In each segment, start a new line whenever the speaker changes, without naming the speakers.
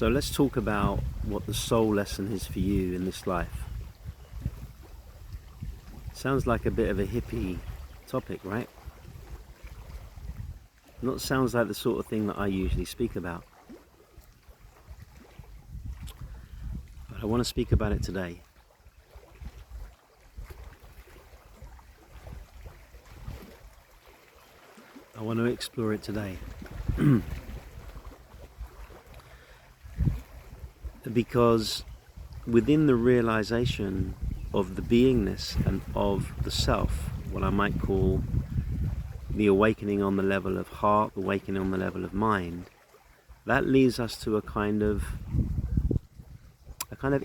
So let's talk about what the soul lesson is for you in this life. Sounds like a bit of a hippie topic, right? Not sounds like the sort of thing that I usually speak about. But I want to speak about it today. I want to explore it today. Because within the realization of the beingness and of the self, what I might call the awakening on the level of heart, the awakening on the level of mind, that leads us to a kind of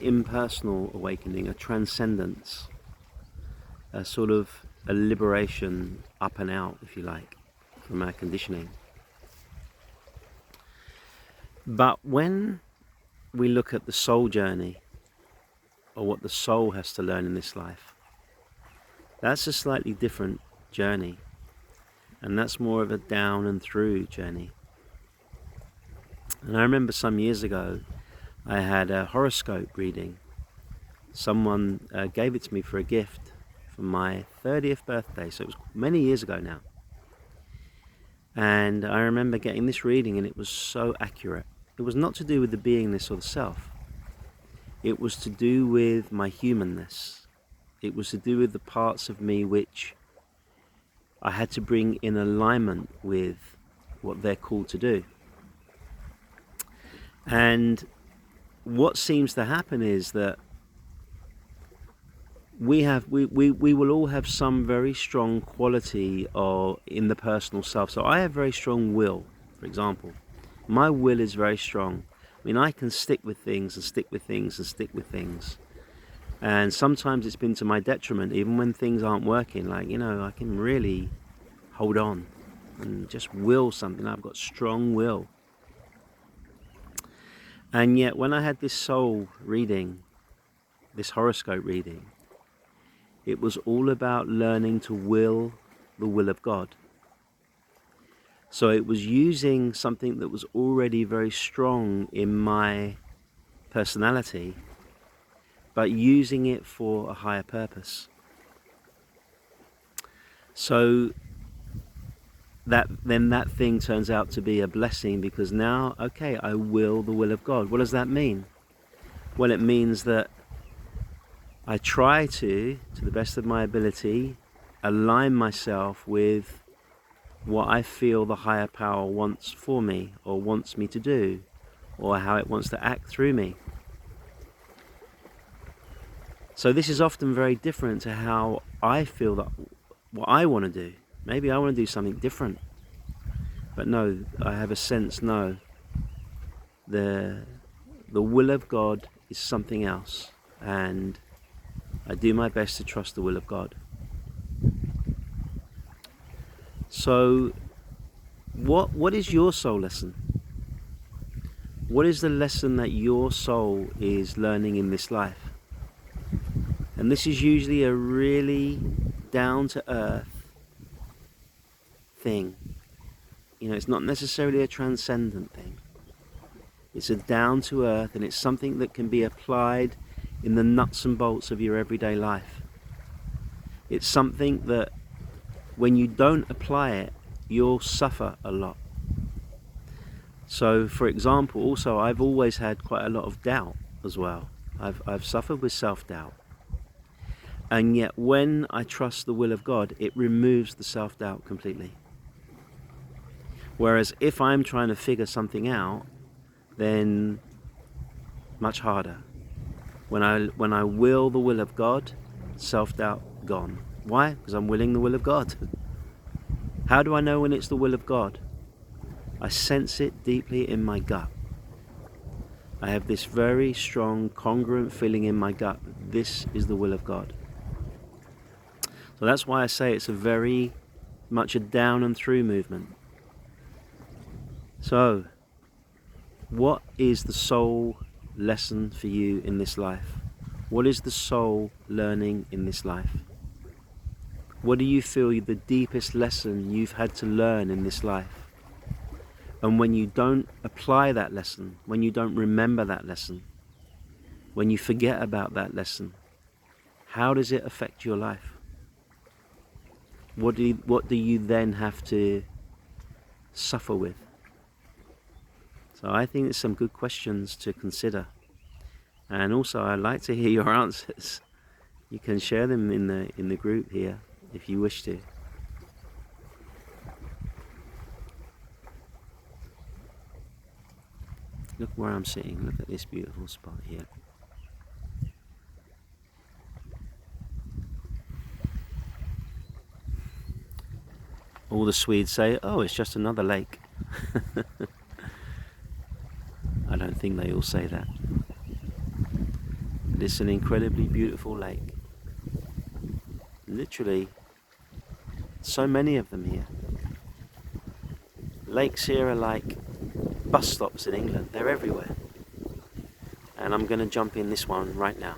impersonal awakening, a transcendence, a sort of a liberation up and out, if you like, from our conditioning. But when we look at the soul journey, or what the soul has to learn in this life, that's a slightly different journey, and that's more of a down and through journey. And I remember some years ago I had a horoscope reading. Someone gave it to me for a gift for my 30th birthday, so it was many years ago now. And I remember getting this reading, and it was so accurate. It was not to do with the beingness or the self. It was to do with my humanness. It was to do with the parts of me which I had to bring in alignment with what they're called to do. And what seems to happen is that we will all have some very strong quality in the personal self. So I have very strong will, for example. My will is very strong. I mean, I can stick with things and stick with things and stick with things. And sometimes it's been to my detriment, even when things aren't working. Like, I can really hold on and just will something. I've got strong will. And yet, when I had this soul reading, this horoscope reading, it was all about learning to will the will of God. So it was using something that was already very strong in my personality, but using it for a higher purpose. So that thing turns out to be a blessing, because now, okay, I will the will of God. What does that mean? Well, it means that I try to the best of my ability, align myself with what I feel the higher power wants for me, or wants me to do, or how it wants to act through me. So this is often very different to how I feel that what I want to do. Maybe I want to do something different. But no, I have a sense, no. The will of God is something else, and I do my best to trust the will of God. So, what is your soul lesson? What is the lesson that your soul is learning in this life? And this is usually a really down-to-earth thing. It's not necessarily a transcendent thing. It's a down-to-earth, and it's something that can be applied in the nuts and bolts of your everyday life. It's something that when you don't apply it, you'll suffer a lot. So, for example, also, I've always had quite a lot of doubt as well. I've suffered with self-doubt. And yet, when I trust the will of God, it removes the self-doubt completely. Whereas if I'm trying to figure something out, then much harder. When I will the will of God, self-doubt gone. Why? Because I'm willing the will of God. How do I know when it's the will of God? I sense it deeply in my gut. I have this very strong, congruent feeling in my gut. This is the will of God. So that's why I say it's a very much a down and through movement. So, what is the soul lesson for you in this life? What is the soul learning in this life? What do you feel the deepest lesson you've had to learn in this life? And when you don't apply that lesson, when you don't remember that lesson, when you forget about that lesson, how does it affect your life? What do you then have to suffer with? So I think it's some good questions to consider. And also I'd like to hear your answers. You can share them in the group here if you wish to. Look where I'm sitting. Look at this beautiful spot here. All the Swedes say, oh, it's just another lake. I don't think they all say that. But it's an incredibly beautiful lake. Literally, so many of them here. Lakes here are like bus stops in England. They're everywhere. And I'm going to jump in this one right now.